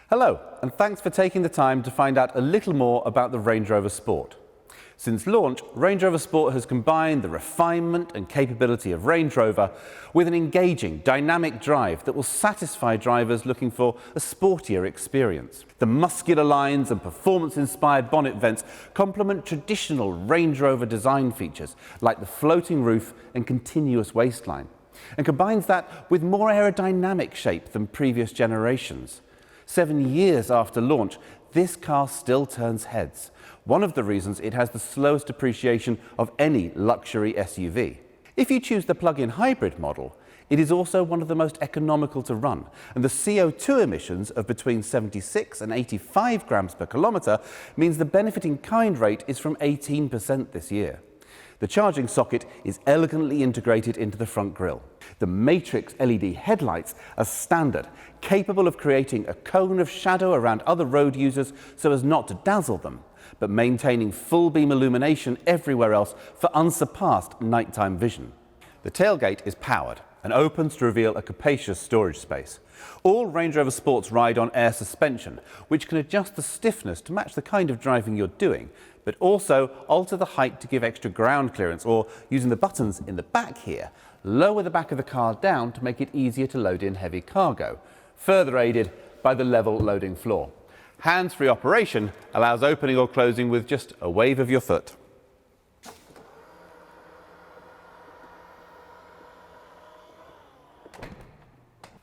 Hello, and thanks for taking the time to find out a little more about the Range Rover Sport. Since launch, Range Rover Sport has combined the refinement and capability of Range Rover with an engaging, dynamic drive that will satisfy drivers looking for a sportier experience. The muscular lines and performance-inspired bonnet vents complement traditional Range Rover design features like the floating roof and continuous waistline, and combines that with more aerodynamic shape than previous generations. 7 years after launch, this car still turns heads. One of the reasons it has the slowest depreciation of any luxury SUV. If you choose the plug-in hybrid model, it is also one of the most economical to run, and the CO2 emissions of between 76 and 85 grams per kilometre means the benefit in kind rate is from 18% this year. The charging socket is elegantly integrated into the front grille. The Matrix LED headlights are standard, capable of creating a cone of shadow around other road users so as not to dazzle them, but maintaining full beam illumination everywhere else for unsurpassed nighttime vision. The tailgate is powered and opens to reveal a capacious storage space. All Range Rover Sports ride on air suspension, which can adjust the stiffness to match the kind of driving you're doing, but also alter the height to give extra ground clearance, or using the buttons in the back here, lower the back of the car down to make it easier to load in heavy cargo, further aided by the level loading floor. Hands-free operation allows opening or closing with just a wave of your foot.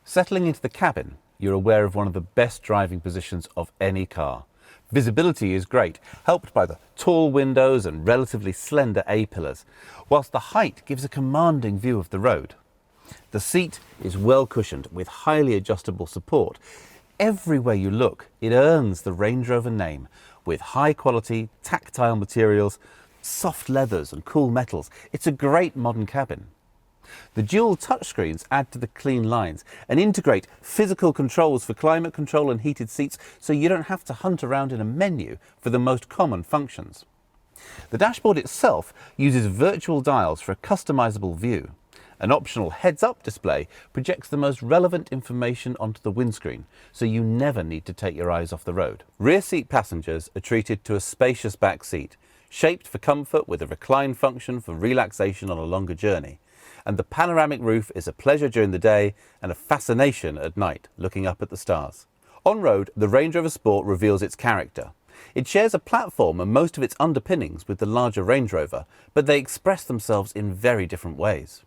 Settling into the cabin, you're aware of one of the best driving positions of any car. Visibility is great, helped by the tall windows and relatively slender A-pillars, whilst the height gives a commanding view of the road. The seat is well cushioned with highly adjustable support. Everywhere you look, it earns the Range Rover name, with high-quality, tactile materials, soft leathers and cool metals. It's a great modern cabin. The dual touchscreens add to the clean lines and integrate physical controls for climate control and heated seats, so you don't have to hunt around in a menu for the most common functions. The dashboard itself uses virtual dials for a customizable view. An optional heads-up display projects the most relevant information onto the windscreen, so you never need to take your eyes off the road. Rear seat passengers are treated to a spacious back seat, shaped for comfort with a recline function for relaxation on a longer journey. And the panoramic roof is a pleasure during the day and a fascination at night, looking up at the stars. On-road, the Range Rover Sport reveals its character. It shares a platform and most of its underpinnings with the larger Range Rover, but they express themselves in very different ways.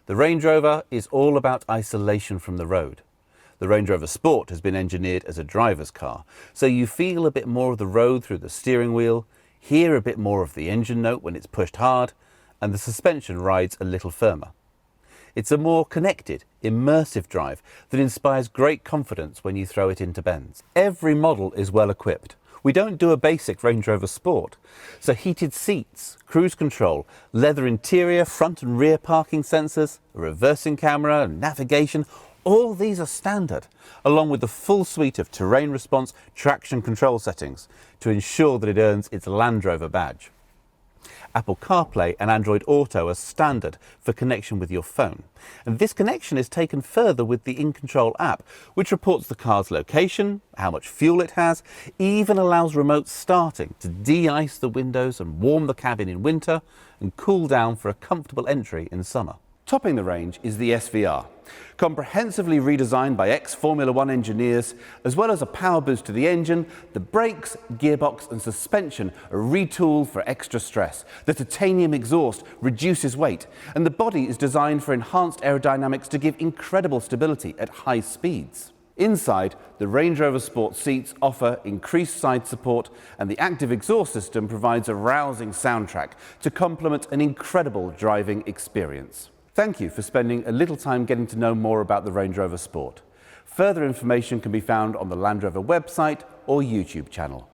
The Range Rover is all about isolation from the road. The Range Rover Sport has been engineered as a driver's car, so you feel a bit more of the road through the steering wheel, hear a bit more of the engine note when it's pushed hard, and the suspension rides a little firmer. It's a more connected, immersive drive that inspires great confidence when you throw it into bends. Every model is well equipped. We don't do a basic Range Rover Sport, so heated seats, cruise control, leather interior, front and rear parking sensors, a reversing camera, and navigation, all these are standard, along with the full suite of terrain response, traction control settings to ensure that it earns its Land Rover badge. Apple CarPlay and Android Auto are standard for connection with your phone. And this connection is taken further with the InControl app, which reports the car's location, how much fuel it has, even allows remote starting to de-ice the windows and warm the cabin in winter and cool down for a comfortable entry in summer. Topping the range is the SVR, comprehensively redesigned by ex-Formula One engineers. As well as a power boost to the engine, the brakes, gearbox and suspension are retooled for extra stress. The titanium exhaust reduces weight, and the body is designed for enhanced aerodynamics to give incredible stability at high speeds. Inside, the Range Rover Sport seats offer increased side support, and the active exhaust system provides a rousing soundtrack to complement an incredible driving experience. Thank you for spending a little time getting to know more about the Range Rover Sport. Further information can be found on the Land Rover website or YouTube channel.